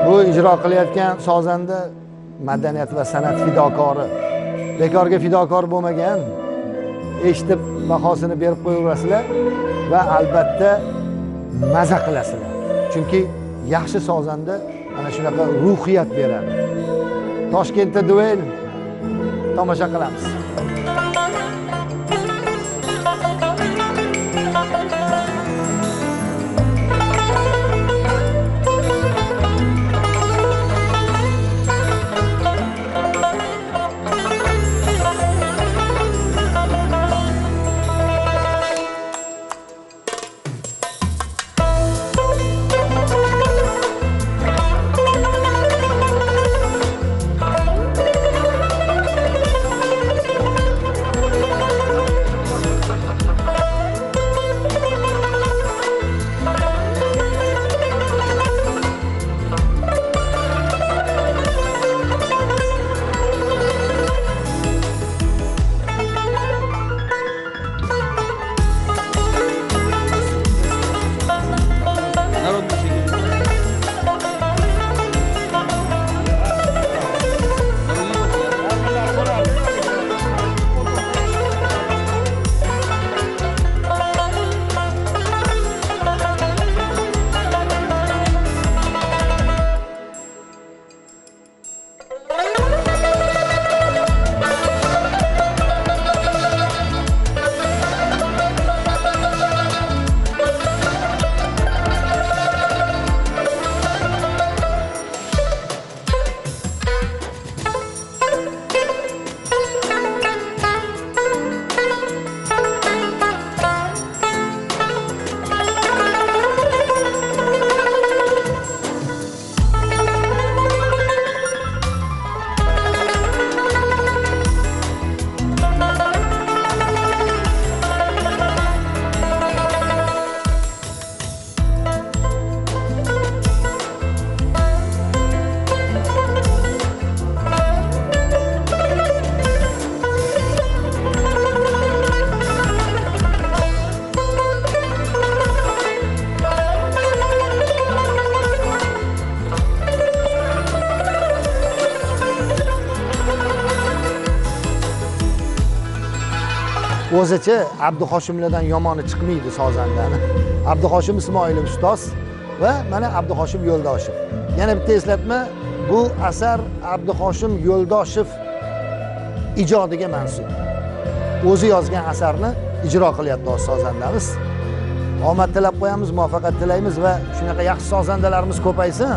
Bu ijro qilayotgan sozanda madaniyat va san'at fidokori. Bekorga fidokor bo'lmagan. Eshitib bahosini berib qo'yaverasizlar va albatta maza qilasizlar. Chunki yaxshi sozanda ana shunaqa ruhiyat beradi. Toshkentda duel tomosha qilamiz. O'zicha Abduhoshimlardan yomoni chiqmaydi sozandani. Abduhoshim Ismoilov ustoz va mana Abduhoshim Yo'ldoshev. Yana bitta eslatma, bu asar Abduhoshim Yo'ldoshev ijodiga mansub. O'zi yozgan asarni ijro qilyapti sozandamiz. Omad tilab qo'yamiz, muvaffaqiyat tilaymiz va shunaqa yaxshi sozandalarimiz ko'paysin.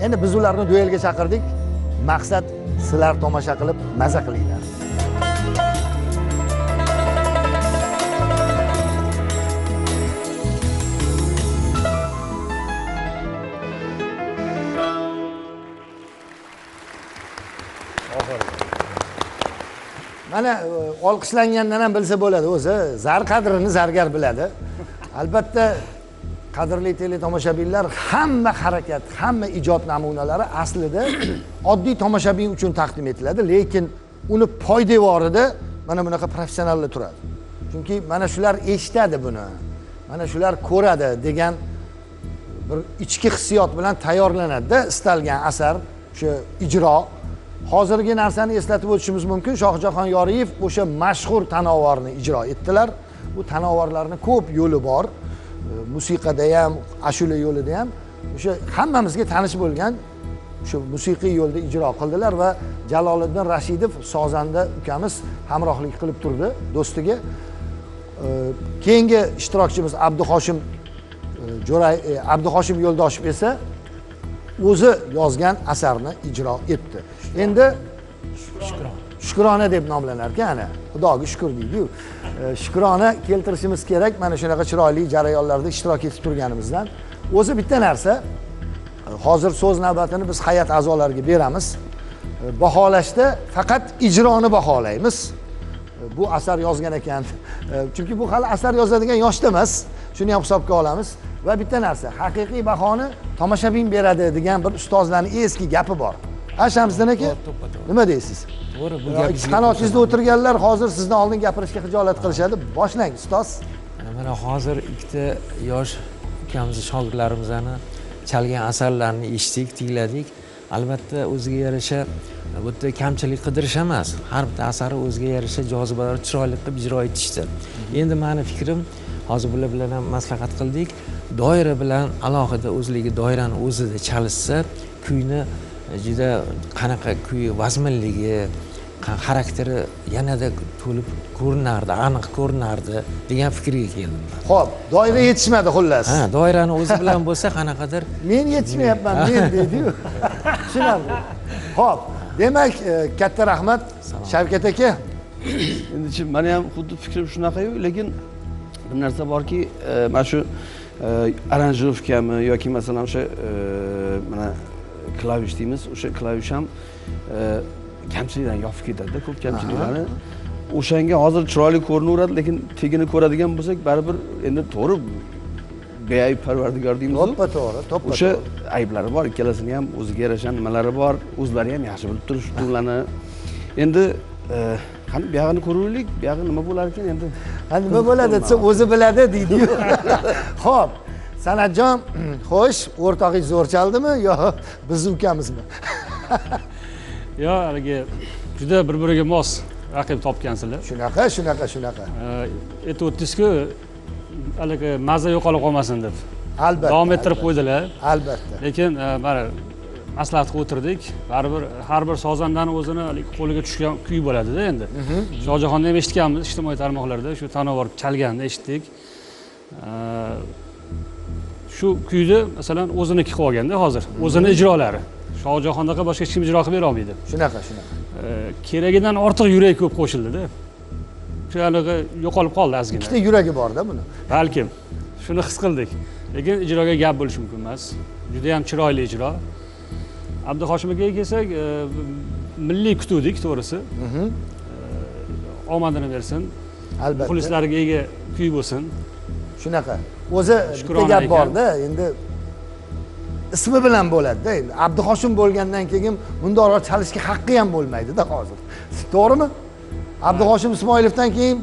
Endi biz ularni duelga chaqirdik. Maqsad sizlar tomosha qilib maza qilinglar. Mana olqishlangandan ham bilsa bo'ladi, o'zi zar qadrini zargar biladi. Albatta qadrli teletomoshabinlar, hamma harakat, hamma ijod namunalari aslida oddiy tomoshabin uchun taqdim etiladi, lekin uni poydevorida mana bunaqa professionallar turadi. Chunki mana shular eshitadi buni, mana shular ko'radi degan bir ichki hissiyot bilan tayyorlanadi istalgan asar, shu ijro. Hozirgi narsani eslatib o'tishimiz mumkin. Shohjahon Yoriyev o'sha mashhur tanovarni ijro etdilar. Bu tanovarlarning ko'p yo'li bor. Musiqada ham, ashula yo'lida ham o'sha hammamizga tanish bo'lgan shu musiqiy yo'lda ijro qildilar va Jaloliddin Rashidov sozanda ukamiz hamrohlik qilib turdi do'stiga. Keyingi ishtirokchimiz Abduhoshim Yo'ldoshev esa o'zi yozgan asarni ijro etdi. Endi Shukrona deb nomlanar ekan, ana Xudoga shukr deydi-yu. Shukrona keltirishimiz kerak mana shunaqa chiroyli jarayonlarda ishtirok etib turganimizdan. O'zi bitta narsa, hozir so'z navbatini biz hay'at a'zolariga beramiz. Baholashda faqat ijroni baholaymiz. Bu asar yozgan ekan. Chunki bu hali asar yozadigan yoshda emas. Shuni ham hisobga olamiz. Va bitta narsa, haqiqiy bahoni tomoshabin beradi degan bir ustozlarning eski gapi bor. Ashamizdan aka, nima deysiz? To'g'ri, bu gap. Qanotingizda o'tirganlar hozir sizdan oldin gapirishga xijolat qilishadi. Boshlang ustoz. Mana hozir ikkita yosh ukamizni shogirdlarimizni chalgan asarlarni eshitdik, tingladik. Albatta o'ziga yarasha bu yerda kamchilik qidirish emas. Har bitta asari o'ziga yarasha jozibador, chiroyli qilib ijro etishdi. Endi meni fikrim, hozir bular bilan ham maslahat qildik. Doira bilan alohida o'zligi doirani o'zida chalishsa, kuyni juda qanaqa kuy vazminligi, xarakteri yanada to'lib ko'rinardi, aniq ko'rinardi degan fikrga keldim. Xo'p, doira yetishmadi xullas. Ha, doirani o'zi bilan bo'lsa qanaqadir Men yetishmayapman, men deydi-yu. Tushunarli. Xo'p, demak, katta rahmat Shavkat aka. Endi meni ham xuddi fikrim shunaqa-yu, lekin bir narsa borki, mana shu aranjirovkami yoki masalan o'sha mana klavish deymiz, o'sha klavish ham kamchilikdan yopib ketadi, ko'p kamchiliklarni. O'shanga hozir chiroyli ko'rinaveradi, lekin tegini ko'radigan bo'lsak, baribir endi to'g'ri beayb parvardigor deymiz. To'ppa-to'g'ri, to'ppa-to'g'ri. O'sha ayblari bor, ikkalasini ham o'ziga yarasha nimalari bor, o'zlari ham yaxshi bilib turishibdi ularni. Endi qani bu yog'ini ko'raylik, bu yog'i nima bo'lar ekan endi? Ha, nima bo'ladi desa o'zi biladi deydi-yu. Xo'p, San'atjon, xo'sh, o'rtog'ingiz zo'r chaldimi yo biz ukamizmi? Yo, haligi juda bir-biriga mos raqib topgansizlar. Shunaqa. Aytib o'tdingiz-ku, haligi mazza yo'qolib qolmasin deb. Albatta. Davom ettirib qo'ydilar. Albatta. Lekin mana maslahat qilib o'tirdik. Baribir har bir sozandani o'zini qo'liga tushgan kuy bo'ladi-da endi. Shohjahonni ham eshitganmiz ijtimoiy tarmoqlarda, shu Tanovar chalganini eshitdik. Shu kuyni masalan o'ziniki qilib olganda hozir, o'zini ijrolari. Shohjahondaqa boshqa hech kim ijro qilib bera olmaydi. Shunaqa. Keragidan ortiq yurak ko'p qo'shildi-da. Shu haligi yo'qolib qoldi ozgina. Ikkita yuragi bor-da buni. Balkim shuni his qildik. Lekin ijroga gap bo'lishi mumkin emas. Juda ham chiroyli ijro. Abduhoshim akaga kelsak, milliy kutuvdik to'g'risi. Omadini bersin. Albatta. Muxlislariga ega kuy bo'lsin. Shunaqa. O'zi bitta gap bor-da, endi ismi bilan bo'ladi-da. Endi Abduhoshim bo'lgandan keyin bundoq chalishga haqqi ham bo'lmaydi-da hozir. To'g'rimi? Abduhoshim Ismoilovdan keyin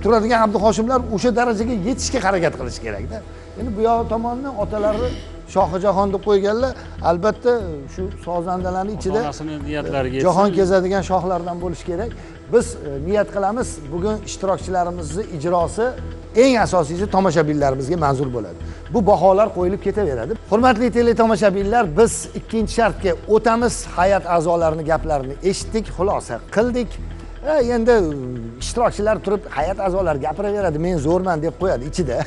turadigan Abduhoshimlar o'sha darajaga yetishga harakat qilish kerak-da. Endi bu yoq tomondan otalari Shohijahon deb qo'yganlar, albatta shu sozandalarning ichida niyatlariga jahon kezadigan shohlardan bo'lish kerak. Biz niyat qilamiz, bugun ishtirokchilarimizning ijrosi eng asosiysi tomoshabinlarimizga manzur bo'ladi. Bu baholar qo'yilib ketaveradi. Hurmatli teletomoshabinlar, biz ikkinchi shartga o'tamiz. Hay'at a'zolarining gaplarini eshitdik, xulosa qildik. Endi ishtirokchilar turib hay'at a'zolari gapiraveradi, men zo'rman deb qo'yadi ichida.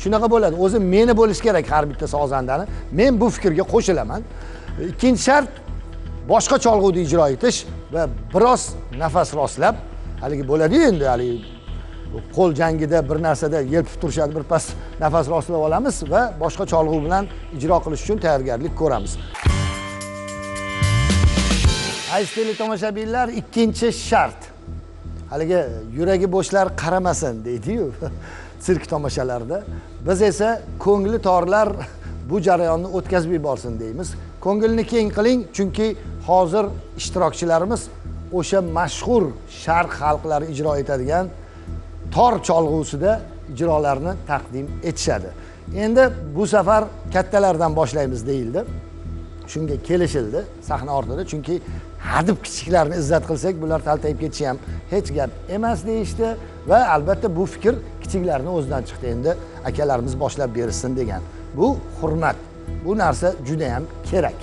Shunaqa bo'ladi. O'zi meni bo'lish kerak har bitta sozandani. Men bu fikrga qo'shilaman. Ikkinchi shart boshqa cholg'uvni ijro etish va biroz nafas rostlab, haligi bo'ladi-yu endi, haligi qo'l jangida bir narsada yelpib turishadi, bir pas nafas rostlab olamiz va boshqa cholg'u bilan ijro qilish uchun tayyorgarlik ko'ramiz. Aziz teletomoshabinlar, ikkinchi shart. Haligi yuragi bo'shlar qaramasin deydi-yu sirk tomoshalarida. Biz esa ko'ngli torlar bu jarayonni o'tkazib yuborsin deymiz. Ko'ngilni keng qiling, chunki hozir ishtirokchilarimiz o'sha mashhur sharq xalqlari ijro etadigan tor cholg'usida ijrolarni taqdim etishadi. Endi bu safar kattalardan boshlaymiz deyildi. Shunga kelishildi sahna ortida, chunki hadib kichiklarni izzat qilsak, bular taltayib ketishi ham hech gap emas deyishdi va albatta bu fikr kichiklarning o'zidan chiqdi. Endi akalarimiz boshlab bersin degan. Bu hurmat. Bu narsa juda ham kerak.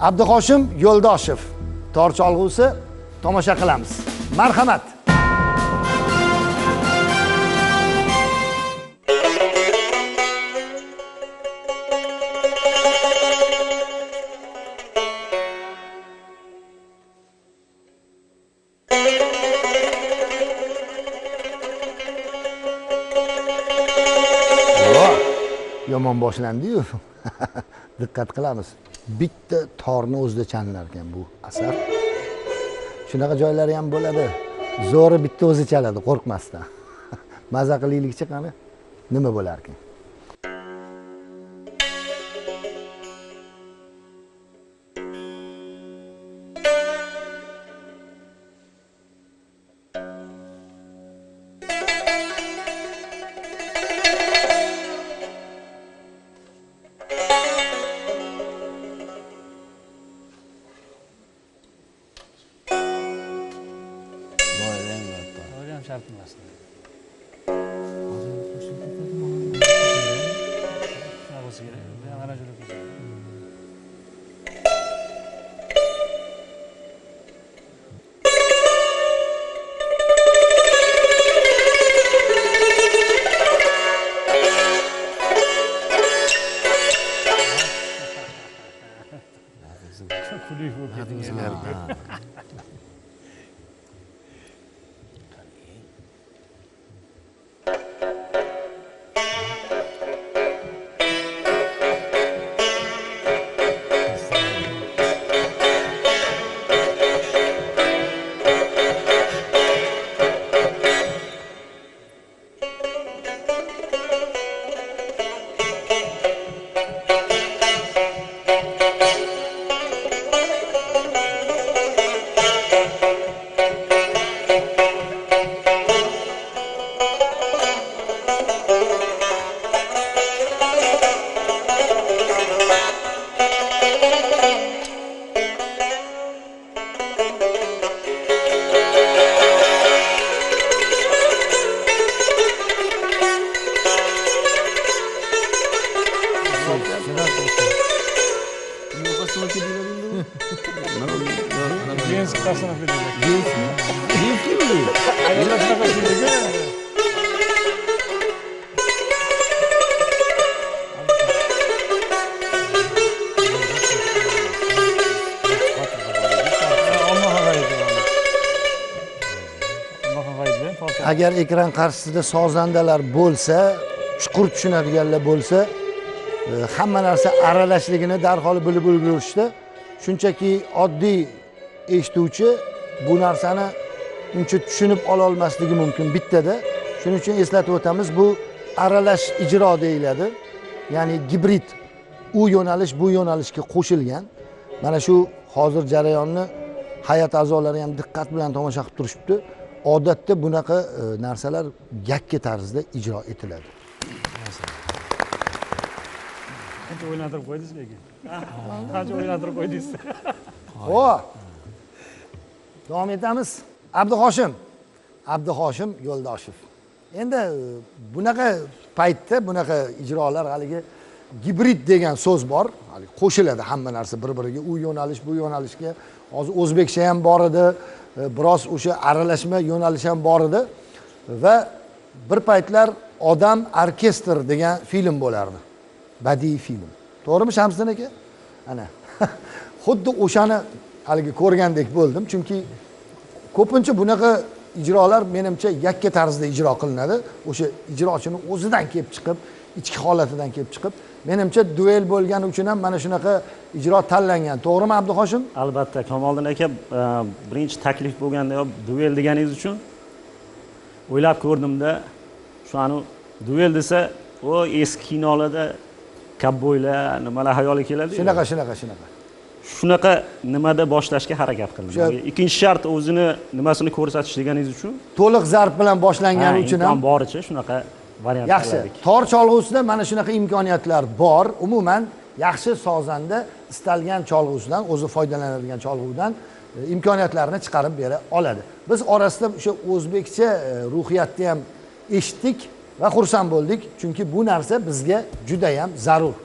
Abduhoshim Yo'ldoshev tor cholg'usi tomosha qilamiz. Marhamat. Yomon boshlandi-yu. Diqqat qilamiz. Bitta torni o'zida chalinar ekan bu asar. Shunaqa joylari ham bo'ladi. Zo'ri bitta o'zi chaladi, qo'rqmasdan. Maza qilaylikchi qani? Nima bo'lar ekan? shart emas. Bo'lsa kerak. Bu ham aranjировка bo'lsa kerak. Kulib bo'lib ketdi. Jens qistasini qo'ydi. Jinsmi? Jinsmi? Ayollar shunaqa shundagi. Agar ekran qarshisida sozandalar bo'lsa, chuqur tushunadiganlar bo'lsa, hamma narsa aralashligini darhol bilib ulgurishdi. Shunchaki oddiy eshituvchi bu narsani uncha tushunib ola olmasligi mumkin bittada. Shuning uchun eslatib o'tamiz, bu aralash ijro deyiladi. Ya'ni gibrid, u yo'nalish bu yo'nalishga qo'shilgan. Mana shu hozir jarayonni hay'at a'zolari ham diqqat bilan tomosha qilib turishibdi. Odatda bunaqa narsalar yakka tarzda ijro etiladi. Qancha o'ylantirib qo'ydingiz lekin. Qancha o'ylantirib qo'ydingiz. Xo'p. Davom etamiz. Abduhoshim Yo'ldoshev. Endi bunaqa paytda bunaqa ijrolar haligi gibrid degan so'z bor. Hali qo'shiladi hamma narsa bir-biriga. U yo'nalish bu yo'nalishga hozir o'zbekcha ham bor edi. Biroz o'sha aralashma yo'nalish ham bor edi va bir paytlar Odam orkestr degan film bo'lardi. Badiiy film. To'g'rimi Shamsiddin aka? Ana. Xuddi o'shani haligi ko'rgandek bo'ldim, chunki ko'pincha bunaqa ijrolar menimcha yakka tarzda ijro qilinadi. O'sha ijrochining o'zidan kelib chiqib, ichki holatidan kelib chiqib, menimcha duel bo'lgani uchun ham mana shunaqa ijro tanlangan. To'g'rimi Abduhoshim? Albatta, Kamoliddin aka, birinchi taklif bo'lganda duel deganingiz uchun o'ylab ko'rdimda, shu ani duel desa, o eski kinolarda kabboylar, nimalar hayoliga keladi. Shunaqa nimada boshlashga harakat qildim. Ikkinchi shart o'zini nimasini ko'rsatish deganingiz uchun to'liq zarb bilan boshlangani uchun ham boricha shunaqa variant yaxshi. Tor cholg'usida mana shunaqa imkoniyatlar bor. Umuman yaxshi sozanda istalgan cholg'usidan, o'zi foydalanadigan cholg'udan imkoniyatlarni chiqarib bera oladi. Biz orasida o'sha o'zbekcha ruhiyatni ham eshitdik va xursand bo'ldik, chunki bu narsa bizga juda ham zarur.